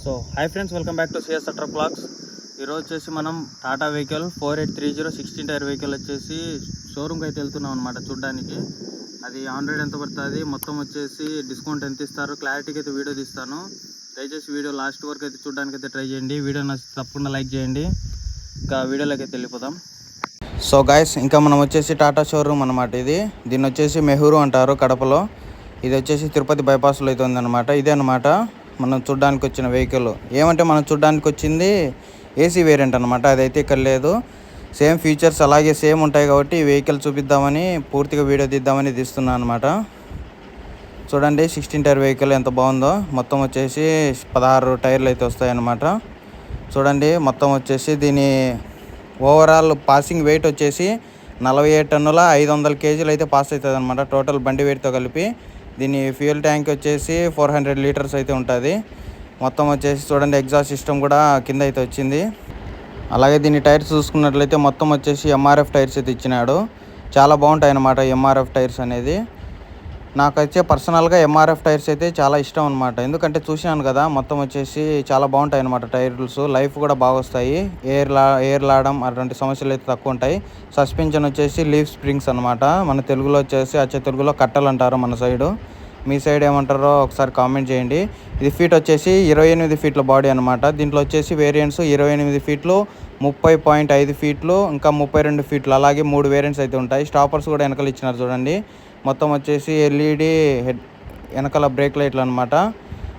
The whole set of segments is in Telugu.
So hi friends, welcome back to CS truck blogs. ఈరోజు వచ్చేసి మనం టాటా వెహికల్ 4830 16 టైర్ వెహికల్ వచ్చేసి షోరూమ్కి అయితే వెళ్తున్నాం అనమాట చూడడానికి. అది ఆన్ రోడ్ ఎంత పడుతుంది, మొత్తం వచ్చేసి డిస్కౌంట్ ఎంత ఇస్తారు, క్లారిటీకి అయితే వీడియో తీస్తాను. దయచేసి వీడియో లాస్ట్ వరకు అయితే చూడడానికి అయితే ట్రై చేయండి. వీడియో నచ్చితే తప్పకుండా లైక్ చేయండి. ఇంకా వీడియోలోకి అయితే వెళ్ళిపోదాం. సో గాయస్, ఇంకా మనం వచ్చేసి టాటా షోరూమ్ అనమాట. దీన్ని వచ్చేసి మెహూరు అంటారు కడపలో. ఇది వచ్చేసి తిరుపతి బైపాస్లో అయితే ఉందన్నమాట. ఇదే అనమాట మనం చూడడానికి వచ్చిన వెహికల్. ఏమంటే మనం చూడడానికి వచ్చింది ఏసీ వేరియంట్ అనమాట. అదైతే ఇక్కడ లేదు. సేమ్ ఫీచర్స్ అలాగే సేమ్ ఉంటాయి కాబట్టి ఈ వెహికల్ చూపిద్దామని, పూర్తిగా వీడియో తీద్దామని తీస్తున్నాను అనమాట. చూడండి 16 టైర్ వెహికల్ ఎంత బాగుందో. మొత్తం వచ్చేసి 16 టైర్లు అయితే వస్తాయన్నమాట. చూడండి మొత్తం వచ్చేసి దీని ఓవరాల్ పాసింగ్ వెయిట్ వచ్చేసి 47 టన్నుల 500 కేజీలు అయితే పాస్ అవుతుంది అనమాట, టోటల్ బండి వెయిట్తో కలిపి. దీని ఫ్యూయల్ ట్యాంక్ వచ్చేసి 400 లీటర్స్ అయితే ఉంటుంది. మొత్తం వచ్చేసి చూడండి ఎగ్జాస్ట్ సిస్టమ్ కూడా కింద అయితే వచ్చింది. అలాగే దీని టైర్స్ చూసుకున్నట్లయితే మొత్తం వచ్చేసి ఎంఆర్ఎఫ్ టైర్స్ అయితే ఇచ్చినాడు. చాలా బాగుంటాయి అన్నమాట ఎంఆర్ఎఫ్ టైర్స్ అనేది. నాకైతే పర్సనల్గా ఎంఆర్ఎఫ్ టైర్స్ అయితే చాలా ఇష్టం అనమాట. ఎందుకంటే చూశాను కదా, మొత్తం వచ్చేసి చాలా బాగుంటాయి అనమాట టైర్స్. లైఫ్ కూడా బాగా వస్తాయి, ఎయిర్ లాడడం అటువంటి సమస్యలు అయితే తక్కువ ఉంటాయి. సస్పెన్షన్ వచ్చేసి లీఫ్ స్ప్రింగ్స్ అనమాట. మన తెలుగులో వచ్చేసి తెలుగులో కట్టలు అంటారు మన సైడు. మీ సైడ్ ఏమంటారో ఒకసారి కామెంట్ చేయండి. ఇది ఫీట్ వచ్చేసి 28 ఫీట్ల బాడీ అనమాట. దీంట్లో వచ్చేసి వేరియంట్స్ 28 ఫీట్లు, 30.5 ఫీట్లు, ఇంకా 32 ఫీట్లు, అలాగే 3 వేరియంట్స్ అయితే ఉంటాయి. స్టాపర్స్ కూడా వెనకాల ఇచ్చినారు చూడండి. మొత్తం వచ్చేసి ఎల్ఈడి హెడ్ వెనకాల బ్రేక్ లైట్లు అనమాట.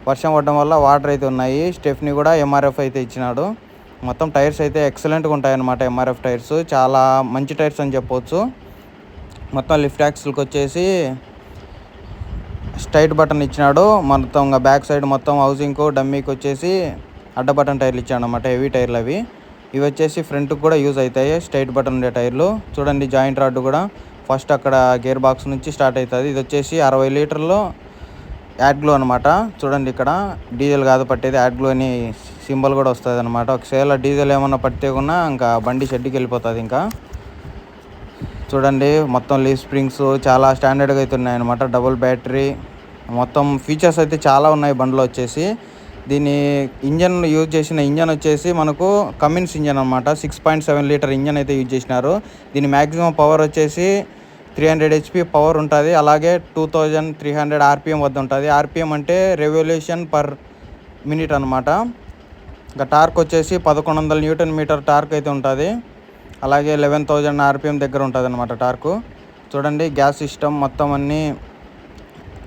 వర్షం పడడం వల్ల వాటర్ అయితే ఉన్నాయి. స్టెఫ్ని కూడా ఎంఆర్ఎఫ్ అయితే ఇచ్చినాడు. మొత్తం టైర్స్ అయితే ఎక్సలెంట్గా ఉంటాయన్నమాట. ఎంఆర్ఎఫ్ టైర్స్ చాలా మంచి టైర్స్ అని చెప్పవచ్చు. మొత్తం లిఫ్ట్ యాక్సిల్కి వచ్చేసి స్ట్రైట్ బటన్ ఇచ్చినాడు. మొత్తం బ్యాక్ సైడ్ మొత్తం హౌసింగ్కు డమ్మీకి వచ్చేసి అడ్డ బటన్ టైర్లు ఇచ్చాడు అనమాట. హెవీ టైర్లు అవి. ఇవి వచ్చేసి ఫ్రంట్కి కూడా యూజ్ అవుతాయి, స్ట్రైట్ బటన్ ఉండే టైర్లు. చూడండి జాయింట్ రాడ్ కూడా ఫస్ట్ అక్కడ గేర్ బాక్స్ నుంచి స్టార్ట్ అవుతుంది. ఇది వచ్చేసి 60 లీటర్లు యాడ్ గ్లో అనమాట. చూడండి ఇక్కడ డీజిల్ కాదు పట్టేది, యాడ్ గ్లో అని సింబల్ కూడా వస్తుంది అనమాట. ఒకవేళ డీజిల్ ఏమన్నా పడితే కూడా ఇంకా బండి షెడ్కి వెళ్ళిపోతుంది. ఇంకా చూడండి మొత్తం లీఫ్ స్ప్రింగ్స్ చాలా స్టాండర్డ్గా అయితే ఉన్నాయన్నమాట. డబుల్ బ్యాటరీ, మొత్తం ఫీచర్స్ అయితే చాలా ఉన్నాయి బండిలో వచ్చేసి. దీని ఇంజన్ యూజ్ చేసిన ఇంజన్ వచ్చేసి మనకు కమిన్స్ ఇంజన్ అనమాట. 6.7 లీటర్ ఇంజన్ అయితే యూజ్ చేసినారు. దీని మ్యాక్సిమం పవర్ వచ్చేసి 300 HP పవర్ ఉంటుంది. అలాగే 2300 RPM వద్ద ఉంటుంది. RPM అంటే రెవల్యూషన్ పర్ మినిట్ అనమాట. ఇంకా టార్క్ వచ్చేసి 1100 న్యూటన్ మీటర్ టార్క్ అయితే ఉంటుంది. అలాగే 11,000 RPM దగ్గర ఉంటుంది అనమాట టార్కు. చూడండి గ్యాస్ సిస్టమ్ మొత్తం అన్నీ.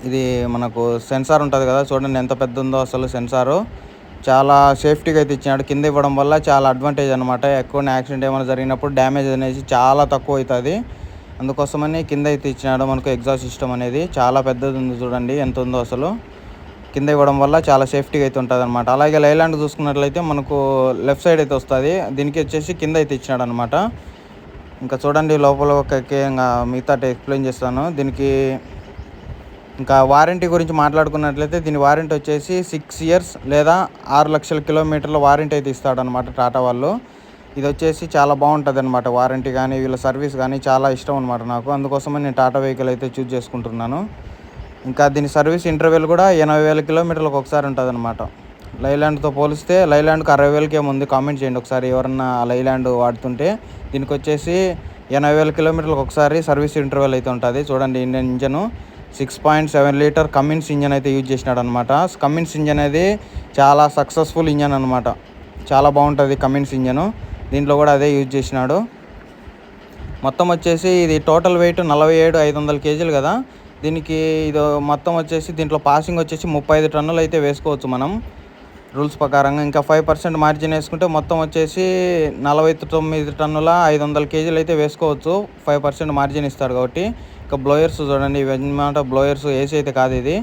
ఇది మనకు సెన్సార్ ఉంటుంది కదా, చూడండి ఎంత పెద్ద ఉందో అసలు సెన్సారు. చాలా సేఫ్టీగా అయితే ఇచ్చినాడు. కింద ఇవ్వడం వల్ల చాలా అడ్వాంటేజ్ అనమాట. ఎక్కువ యాక్సిడెంట్ ఏమైనా జరిగినప్పుడు డ్యామేజ్ అనేది చాలా తక్కువ అవుతుంది. అందుకోసమని కింద అయితే ఇచ్చినాడు. మనకు ఎగ్జాస్ట్ సిస్టమ్ అనేది చాలా పెద్దది ఉంది. చూడండి ఎంత ఉందో అసలు. కింద ఇవ్వడం వల్ల చాలా సేఫ్టీగా అయితే ఉంటుంది అనమాట. అలాగే లైలాండ్ చూసుకున్నట్లయితే మనకు లెఫ్ట్ సైడ్ అయితే వస్తుంది. దీనికి వచ్చేసి కింద అయితే ఇచ్చినాడు అనమాట. ఇంకా చూడండి లోపల ఇంకా మిగతా ఎక్స్ప్లెయిన్ చేస్తాను. దీనికి ఇంకా వారంటీ గురించి మాట్లాడుకున్నట్లయితే దీని వారంటీ వచ్చేసి 6 ఇయర్స్ లేదా 6 లక్షల కిలోమీటర్ల వారంటీ అయితే ఇస్తాడనమాట టాటా వాళ్ళు. ఇది వచ్చేసి చాలా బాగుంటుంది అనమాట. వారంటీ కానీ వీళ్ళ సర్వీస్ కానీ చాలా ఇష్టం అనమాట నాకు. అందుకోసమని నేను టాటా వెహికల్ అయితే చూజ్ చేసుకుంటున్నాను. ఇంకా దీని సర్వీస్ ఇంటర్వెల్ కూడా 80,000 కిలోమీటర్లకు ఒకసారి ఉంటుంది అనమాట. లైలాండ్తో పోలిస్తే లైలాండ్కి 60,000కి ఏముంది, కామెంట్ చేయండి ఒకసారి ఎవరన్నా లైలాండ్ వాడుతుంటే. దీనికి వచ్చేసి 80,000 కిలోమీటర్లకు ఒకసారి సర్వీస్ ఇంటర్వెల్ అయితే ఉంటుంది. చూడండి Indian engine 6.7 litre Cummins engine అయితే యూజ్ చేసినాడు అనమాట. కమిన్స్ ఇంజన్ అనేది చాలా సక్సెస్ఫుల్ ఇంజన్ అనమాట. చాలా బాగుంటుంది కమిన్స్ ఇంజను. దీంట్లో కూడా అదే యూజ్ చేసినాడు. మొత్తం వచ్చేసి ఇది టోటల్ వెయిట్ 47,500 కేజీలు కదా. దీనికి ఇది మొత్తం వచ్చేసి దీంట్లో పాసింగ్ వచ్చేసి 35 టన్నులు అయితే వేసుకోవచ్చు మనం రూల్స్ ప్రకారంగా. ఇంకా 5% మార్జిన్ వేసుకుంటే మొత్తం వచ్చేసి 49 టన్నుల 500 కేజీలు అయితే వేసుకోవచ్చు. 5% మార్జిన్ ఇస్తాడు కాబట్టి. ఇంకా బ్లోయర్స్ చూడండి, ఇవన్నమాట బ్లోయర్స్. ఏసీ అయితే కాదు, ఇది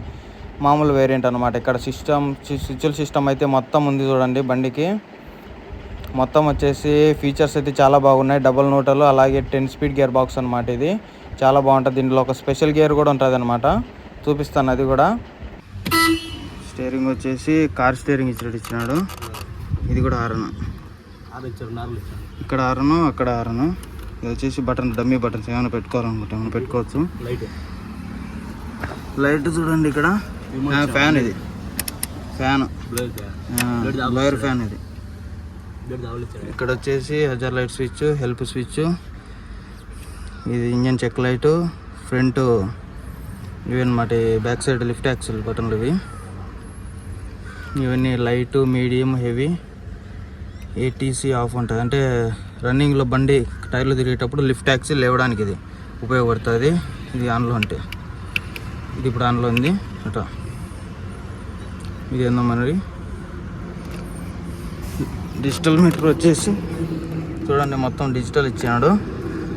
మామూలు వేరియంట్ అనమాట. ఇక్కడ స్విచ్ల సిస్టమ్ అయితే మొత్తం ఉంది చూడండి బండికి. మొత్తం వచ్చేసి ఫీచర్స్ అయితే చాలా బాగున్నాయి. డబుల్ న్యూట్రల్, అలాగే 10 స్పీడ్ గేర్ బాక్స్ అనమాట. ఇది చాలా బాగుంటుంది. దీంట్లో ఒక స్పెషల్ గేర్ కూడా ఉంటుంది అనమాట, చూపిస్తాను అది కూడా. స్టీరింగ్ వచ్చేసి కార్ స్టీరింగ్ ఇచ్చినాడు. ఇది కూడా హారన్, ఇక్కడ హారన్ అక్కడ హారన్. ఇది వచ్చేసి బటన్, డమ్మీ బటన్స్. ఏమైనా పెట్టుకోవాలనుకుంటే ఏమైనా పెట్టుకోవచ్చు. లైట్ చూడండి ఇక్కడ, ఫ్యాన్ ఇది ఫ్యాన్, బ్లోయర్ ఫ్యాన్ ఇది. ఇక్కడ వచ్చేసి హజార్ లైట్ స్విచ్, హెల్ప్ స్విచ్, ఇది ఇంజన్ చెక్ లైటు, ఫ్రంట్ ఇవి అనమాట. బ్యాక్ సైడ్ లిఫ్ట్ యాక్సిల్ బటన్లు ఇవి. ఇవన్నీ light, medium, heavy. ATC of ఉంటుంది, అంటే రన్నింగ్లో బండి టైర్లు తిరిగేటప్పుడు లిఫ్ట్ యాక్సిల్ లేవడానికి ఇది ఉపయోగపడుతుంది. ఇది ఆన్లో ఉంటే, ఇది ఇప్పుడు ఆన్లో ఉంది అట్లా. ఇది ఏందో మనది డిజిటల్ మీటర్ వచ్చేసి చూడండి, మొత్తం డిజిటల్ ఇచ్చాడు.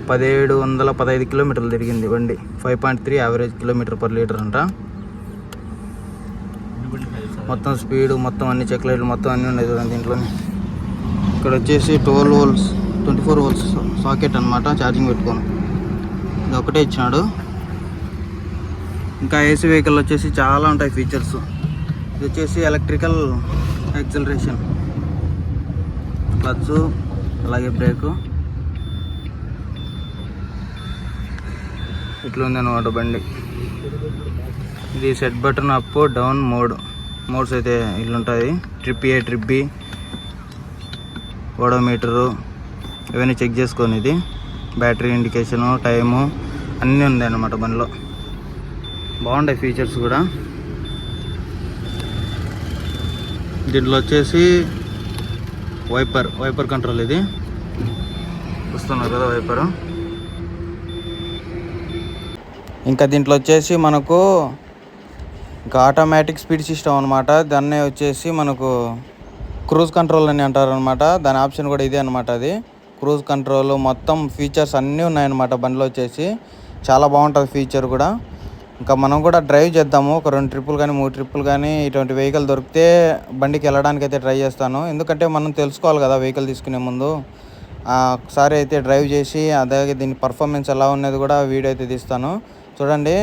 1715 కిలోమీటర్లు తిరిగింది బండి. 5.3 యావరేజ్ కిలోమీటర్ పర్ లీటర్ అంట. మొత్తం స్పీడ్, మొత్తం అన్ని చెక్ లైట్లు మొత్తం అన్నీ ఉన్నాయి చూడండి దీంట్లోనే. ఇక్కడ వచ్చేసి 12 వోల్ట్స్ 24 వోల్ట్స్ సాకెట్ అనమాట, ఛార్జింగ్ పెట్టుకోను. ఇది ఒకటే ఇచ్చినాడు. ఇంకా ఏసీ వెహికల్ వచ్చేసి చాలా ఉంటాయి ఫీచర్స్. ఇది వచ్చేసి ఎలక్ట్రికల్ యాక్సిలరేషన్, క్లచ్, అలాగే బ్రేకు. ఇట్లా ఉంది అనమాట బండి. ఇది set button, up down modes అయితే ఇట్లా ఉంటాయి. ట్రిప్ ఏ, ట్రిప్ బి, ఓడోమీటరు ఇవన్నీ చెక్ చేసుకొని, ఇది బ్యాటరీ ఇండికేషను, టైము అన్నీ ఉంది అన్నమాట బండిలో. బాగుంటాయి ఫీచర్స్ కూడా. దీంట్లో వచ్చేసి వైపర్ కంట్రోల్, ఇది చూస్తున్నారు కదా వైపరు. ఇంకా దీంట్లో వచ్చేసి మనకు ఇంకా ఆటోమేటిక్ స్పీడ్ సిస్టమ్ అనమాట. దాన్నే వచ్చేసి మనకు క్రూజ్ కంట్రోల్ అని అంటారు అనమాట. దాని ఆప్షన్ కూడా ఇదే అనమాట. అది క్రూజ్ కంట్రోల్, మొత్తం ఫీచర్స్ అన్నీ ఉన్నాయన్నమాట బండిలో వచ్చేసి. చాలా బాగుంటుంది ఫీచర్ కూడా. ఇంకా మనం కూడా డ్రైవ్ చేద్దాము. ఒక 2 ట్రిప్పులు కానీ 3 ట్రిప్పులు కానీ ఇటువంటి వెహికల్ దొరికితే బండికి వెళ్ళడానికి అయితే ట్రై చేస్తాను. ఎందుకంటే మనం తెలుసుకోవాలి కదా వెహికల్ తీసుకునే ముందు. ఒకసారి అయితే డ్రైవ్ చేసి అలాగే దీని పర్ఫార్మెన్స్ ఎలా ఉన్నది కూడా వీడియో అయితే తీస్తాను. చూడండి,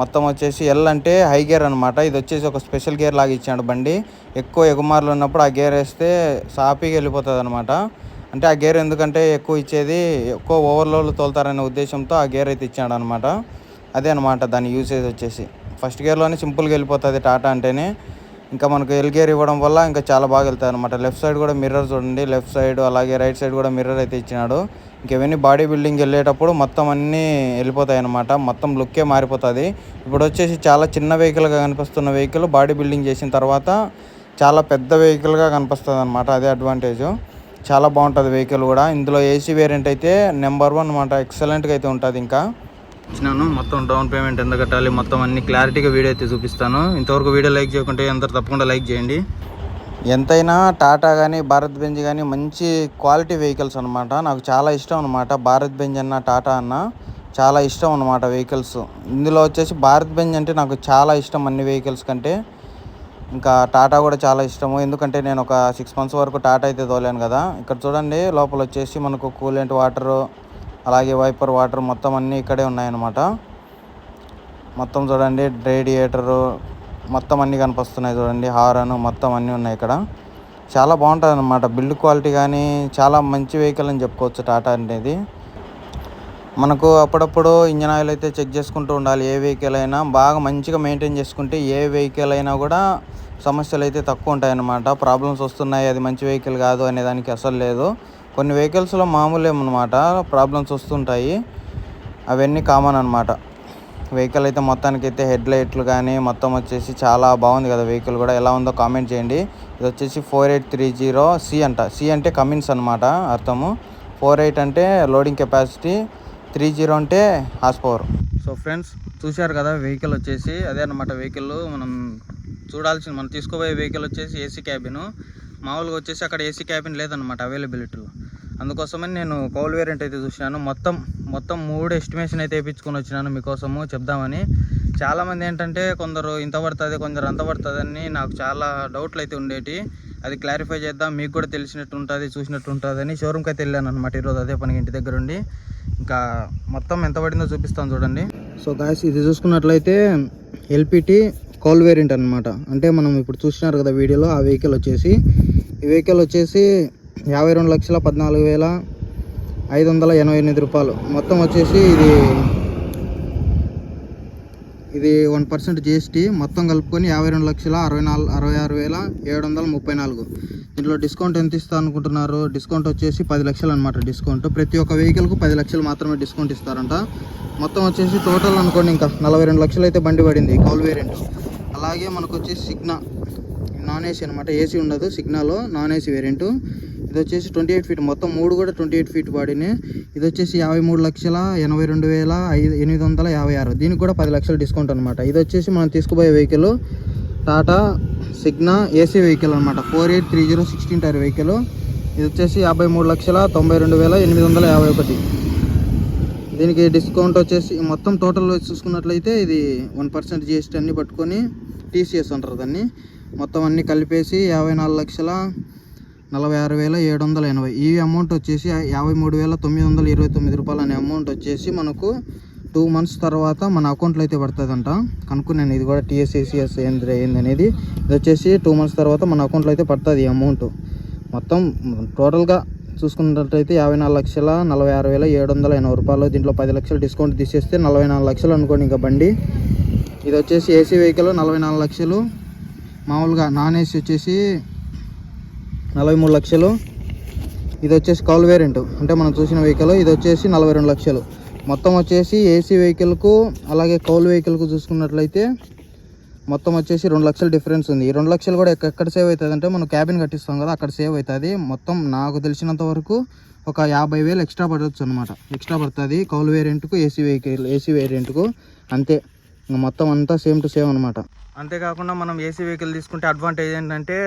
మొత్తం వచ్చేసి ఎల్ అంటే హై గేర్ అనమాట. ఇది వచ్చేసి ఒక స్పెషల్ గేర్ లాగా ఇచ్చాడు బండి. ఎక్కువ ఎగుమార్లు ఉన్నప్పుడు ఆ గేర్ వేస్తే సాఫీగా వెళ్ళిపోతుంది అనమాట. అంటే ఆ గేర్ ఎందుకంటే ఎక్కువ ఇచ్చేది, ఎక్కువ ఓవర్లోడ్లు తోలుతారనే ఉద్దేశంతో ఆ గేర్ అయితే ఇచ్చాడు అనమాట. అదే అనమాట దాని యూసేజ్ వచ్చేసి. ఫస్ట్ గేర్లోనే సింపుల్గా వెళ్ళిపోతుంది టాటా అంటేనే. ఇంకా మనకు ఎల్ గేర్ ఇవ్వడం వల్ల ఇంకా చాలా బాగా వెళ్తాయి అనమాట. లెఫ్ట్ సైడ్ కూడా మిర్రర్ చూడండి, లెఫ్ట్ సైడ్ అలాగే రైట్ సైడ్ కూడా మిర్రర్ అయితే ఇచ్చినాడు. ఇంకెవన్నీ బాడీ బిల్డింగ్ వెళ్ళేటప్పుడు మొత్తం అన్నీ వెళ్ళిపోతాయి అనమాట. మొత్తం లుక్కే మారిపోతుంది. ఇప్పుడు వచ్చేసి చాలా చిన్న వెహికల్గా కనిపిస్తున్న వెహికల్ బాడీ బిల్డింగ్ చేసిన తర్వాత చాలా పెద్ద వెహికల్గా కనిపిస్తుంది అనమాట. అదే అడ్వాంటేజ్. చాలా బాగుంటుంది వెహికల్ కూడా. ఇందులో ఏసీ వేరియంట్ అయితే నెంబర్ 1 అనమాట. ఎక్సలెంట్గా అయితే ఉంటుంది. ఇంకా ఇచ్చినాను మొత్తం డౌన్ పేమెంట్ ఎంత కట్టాలి మొత్తం అన్ని క్లారిటీగా వీడియో అయితే చూపిస్తాను. ఇంతవరకు వీడియో లైక్ చేయకుంటే అందరు తప్పకుండా లైక్ చేయండి. ఎంతైనా టాటా కానీ భారత్ బెంజ్ కానీ మంచి క్వాలిటీ వెహికల్స్ అనమాట. నాకు చాలా ఇష్టం అనమాట. భారత్ బెంజ్ అన్న టాటా అన్న చాలా ఇష్టం అనమాట వెహికల్స్. ఇందులో వచ్చేసి భారత్ బెంజ్ అంటే నాకు చాలా ఇష్టం అన్ని వెహికల్స్ కంటే. ఇంకా టాటా కూడా చాలా ఇష్టము, ఎందుకంటే నేను ఒక 6 months వరకు టాటా అయితే తోలాను కదా. ఇక్కడ చూడండి, లోపల వచ్చేసి మనకు కూలెంట్ వాటరు అలాగే వైపర్ వాటర్ మొత్తం అన్నీ ఇక్కడే ఉన్నాయన్నమాట. మొత్తం చూడండి, రేడియేటరు మొత్తం అన్నీ కనిపిస్తున్నాయి చూడండి, హారన్ మొత్తం అన్నీ ఉన్నాయి ఇక్కడ. చాలా బాగుంటుంది అన్నమాట. బిల్డ్ క్వాలిటీ కానీ చాలా మంచి వెహికల్ అని చెప్పుకోవచ్చు టాటా అనేది. మనకు అప్పుడప్పుడు ఇంజన్ ఆయిల్ అయితే చెక్ చేసుకుంటూ ఉండాలి. ఏ వెహికల్ అయినా బాగా మంచిగా మెయింటైన్ చేసుకుంటే ఏ వెహికల్ అయినా కూడా సమస్యలు అయితే తక్కువ ఉంటాయన్నమాట. ప్రాబ్లమ్స్ వస్తున్నాయి, అది మంచి వెహికల్ కాదు అనే దానికి అసలు లేదు. కొన్ని వెహికల్స్లో మామూలు ఏమన్నమాట ప్రాబ్లమ్స్ వస్తుంటాయి, అవన్నీ కామన్ అనమాట. వెహికల్ అయితే మొత్తానికైతే హెడ్ లైట్లు కానీ మొత్తం వచ్చేసి చాలా బాగుంది కదా. వెహికల్ కూడా ఎలా ఉందో కామెంట్ చేయండి. ఇది వచ్చేసి 4830C అంట. సి అంటే కమిన్స్ అనమాట అర్థము. 48 అంటే లోడింగ్ కెపాసిటీ, 30 అంటే హార్స్ పవర్. సో ఫ్రెండ్స్, చూశారు కదా వెహికల్ వచ్చేసి అదే అనమాట. వెహికల్ మనం మనం తీసుకోబోయే వెహికల్ వచ్చేసి ఏసీ క్యాబిన్. మామూలుగా వచ్చేసి అక్కడ ఏసీ క్యాబిన్ లేదనమాట అవైలబిలిటీలో. అందుకోసమని నేను కౌలు వేరియంట్ అయితే చూసినాను. మొత్తం 3 ఎస్టిమేషన్ అయితే వేయించుకొని వచ్చినాను మీకోసము చెప్దామని. చాలామంది ఏంటంటే కొందరు ఇంత పడుతుంది, కొందరు అంత పడుతుంది అని నాకు చాలా డౌట్లు అయితే ఉండేటి. అది క్లారిఫై చేద్దాం, మీకు కూడా తెలిసినట్టు ఉంటుంది, చూసినట్టు ఉంటుంది అని షోరూమ్కి అయితే వెళ్ళాను అనమాట ఈరోజు. అదే పని ఇంటి దగ్గర ఉండి ఇంకా మొత్తం ఎంత పడిందో చూపిస్తాను చూడండి. సో గాయ్స్, ఇది చూసుకున్నట్లయితే ఎల్పిటి కౌలు వేరియంట్ అనమాట. అంటే మనం ఇప్పుడు చూసినారు కదా వీడియోలో, ఆ వెహికల్ వచ్చేసి ఈ వెహికల్ వచ్చేసి 52,14,588 రూపాయలు. మొత్తం వచ్చేసి ఇది 1% GST మొత్తం కలుపుకొని 52,66,734. దీంట్లో డిస్కౌంట్ ఎంత ఇస్తా అనుకుంటున్నారు? డిస్కౌంట్ వచ్చేసి 10 లక్షలు అనమాట. డిస్కౌంట్ ప్రతి ఒక్క వెహికల్కు 10 లక్షలు మాత్రమే డిస్కౌంట్ ఇస్తారంట. మొత్తం వచ్చేసి టోటల్ అనుకోండి ఇంకా 42 లక్షలు అయితే బండి పడింది కౌలు వేరియంట్. అలాగే మనకు వచ్చేసి సిగ్నా నాన్ ఏసీ అనమాట, ఏసీ ఉండదు సిగ్నాలో, నాన్ ఏసీ వేరియంట్. ఇది వచ్చేసి 28 ఫీట్, మొత్తం 3 కూడా 28 ఫీట్ బాడీనే. ఇది వచ్చేసి 53,82,856. దీనికి కూడా 10 లక్షలు డిస్కౌంట్ అనమాట. ఇది వచ్చేసి మనం తీసుకుపోయే vehicle Tata Cigna AC vehicle అనమాట, 4830 16 టైర్ వెహికల్. ఇది వచ్చేసి 53,92,851. దీనికి డిస్కౌంట్ వచ్చేసి మొత్తం టోటల్ చూసుకున్నట్లయితే ఇది 1% GST అన్నీ పట్టుకొని TCS అంటారు దాన్ని, మొత్తం అన్నీ కలిపేసి 54,46,780. ఈ అమౌంట్ వచ్చేసి 53,929 రూపాయలు అనే అమౌంట్ వచ్చేసి మనకు 2 మంత్స్ తర్వాత మన అకౌంట్లో అయితే పడుతుందంట. కనుక్కున్నాను ఇది కూడా TSACS ఏందనేది. ఇది వచ్చేసి 2 మంత్స్ తర్వాత మన అకౌంట్లో అయితే పడుతుంది ఈ అమౌంట్. మొత్తం టోటల్గా చూసుకున్నట్లయితే 54,46,780 రూపాయలు. దీంట్లో 10 లక్షలు డిస్కౌంట్ తీసేస్తే 44 లక్షలు అనుకోండి ఇంకా బండి. ఇది వచ్చేసి ఏసీ వెహికల్ 44 లక్షలు, మామూలుగా నాన్ ఏసీ వచ్చేసి 43 లక్షలు. ఇది వచ్చేసి కౌలు వేరియంట్ అంటే మనం చూసిన వెహికల్, ఇది వచ్చేసి 42 లక్షలు. మొత్తం వచ్చేసి ఏసీ వెహికల్కు అలాగే కౌలు వెహికల్కు చూసుకున్నట్లయితే మొత్తం వచ్చేసి 2 లక్షల డిఫరెన్స్ ఉంది. ఈ 2 లక్షలు కూడా ఎక్కడ సేవ్ అవుతుంది అంటే మనం క్యాబిన్ కట్టిస్తాం కదా అక్కడ సేవ్ అవుతుంది. మొత్తం నాకు తెలిసినంత వరకు ఒక 50,000 ఎక్స్ట్రా పడవచ్చు అనమాట, ఎక్స్ట్రా పడుతుంది కౌలు వేరియంట్కు ఏసీ వేరియంట్కు అంతే. మొత్తం అంతా సేమ్ టు సేమ్ అనమాట. అంతేకాకుండా మనం ఏసీ వెహికల్ తీసుకుంటే అడ్వాంటేజ్ ఏంటంటే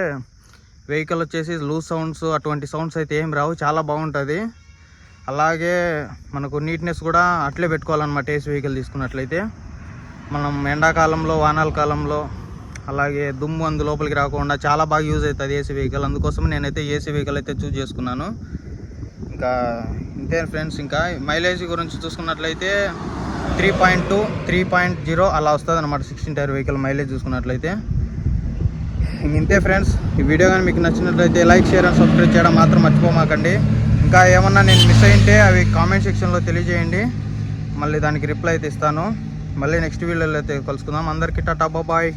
వెహికల్ వచ్చేసి లూజ్ సౌండ్స్ అటువంటి సౌండ్స్ అయితే ఏం రావు, చాలా బాగుంటుంది. అలాగే మనకు నీట్నెస్ కూడా అట్లే పెట్టుకోవాలన్నమాట ఏసీ వెహికల్ తీసుకున్నట్లయితే. మనం ఎండాకాలంలో వానాల కాలంలో అలాగే దుమ్ము అందు లోపలికి రాకుండా చాలా బాగా యూజ్ అవుతుంది ఏసీ వెహికల్. అందుకోసం నేనైతే ఏసీ వెహికల్ అయితే చూస్ చేసుకున్నాను. ఇంకా ఇంతే ఫ్రెండ్స్. ఇంకా మైలేజ్ గురించి చూసుకున్నట్లయితే 3.2 3.0 అలా వస్తుంది అనమాట 16 టైర్ వెహికల్ మైలేజ్ చూసుకున్నట్లయితే. ఇంతే ఫ్రెండ్స్. ఈ వీడియో కానీ మీకు నచ్చినట్లయితే లైక్, షేర్ అండ్ సబ్స్క్రైబ్ చేయడం మాత్రం మర్చిపోమాకండి. ఇంకా ఏమన్నా నేను మిస్ అయింటే అవి కామెంట్ సెక్షన్లో తెలియజేయండి, మళ్ళీ దానికి రిప్లై అయితే ఇస్తాను. మళ్ళీ నెక్స్ట్ వీడియోలో అయితే కలుసుకుందాం. అందరికీ టాటా బాయ్.